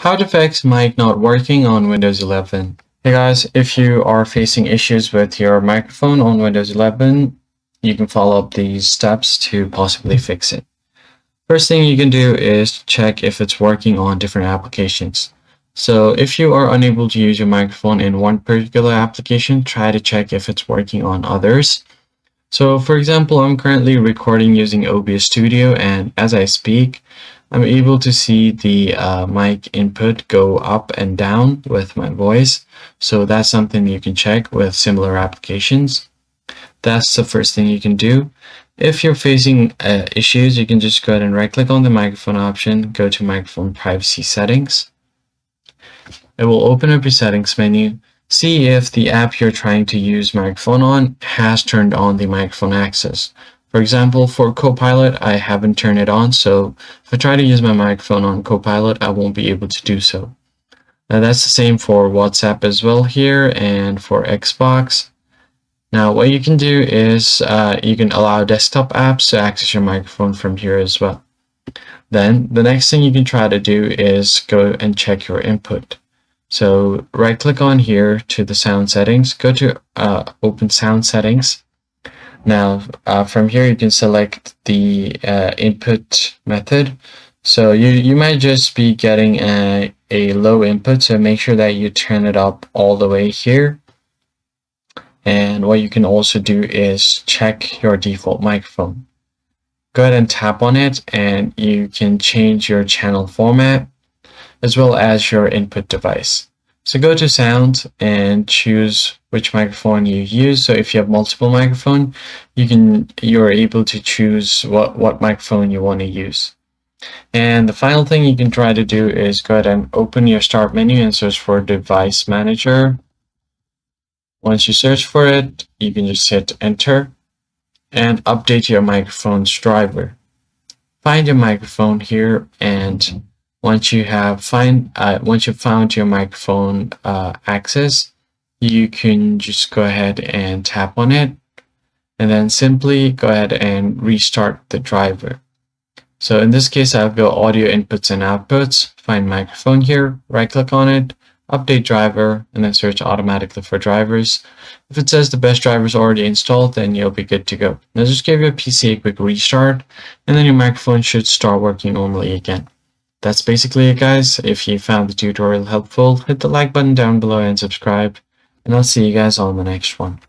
How to fix mic not working on Windows 11. Hey guys, if you are facing issues with your microphone on Windows 11, you can follow up these steps to possibly fix it. First thing you can do is check if it's working on different applications. So if you are unable to use your microphone in one particular application, try to check if it's working on others. So for example, I'm currently recording using OBS Studio, and as I speak, I'm able to see the mic input go up and down with my voice. So that's something you can check with similar applications. That's the first thing you can do. If you're facing issues, you can just go ahead and right click on the microphone option, go to microphone privacy settings. It will open up your settings menu. See if the app you're trying to use microphone on has turned on the microphone access. For example, for Copilot, I haven't turned it on, so if I try to use my microphone on Copilot, I won't be able to do so. Now that's the same for WhatsApp as well here, and for Xbox. Now what you can do is you can allow desktop apps to access your microphone from here as well. Then the next thing you can try to do is go and check your input. So right click on here to the sound settings, go to open sound settings. Now from here you can select the input method. So you might just be getting a low input, so make sure that you turn it up all the way here. And what you can also do is check your default microphone. Go ahead and tap on it, and you can change your channel format as well as your input device. So go to sound and choose which microphone you use. So if you have multiple microphones, you're able to choose what microphone you want to use. And the final thing you can try to do is go ahead and open your start menu and search for device manager. Once you search for it, you can just hit enter and update your microphone's driver. Find your microphone here, and once you found your microphone access, you can just go ahead and tap on it, and then simply go ahead and restart the driver. So in this case, I've got audio inputs and outputs. Find microphone here, right click on it, update driver, and then search automatically for drivers. If it says the best driver is already installed, then you'll be good to go. Now just give your PC a quick restart, and then your microphone should start working normally again. That's basically it, guys. If you found the tutorial helpful, hit the like button down below and subscribe, and I'll see you guys on the next one.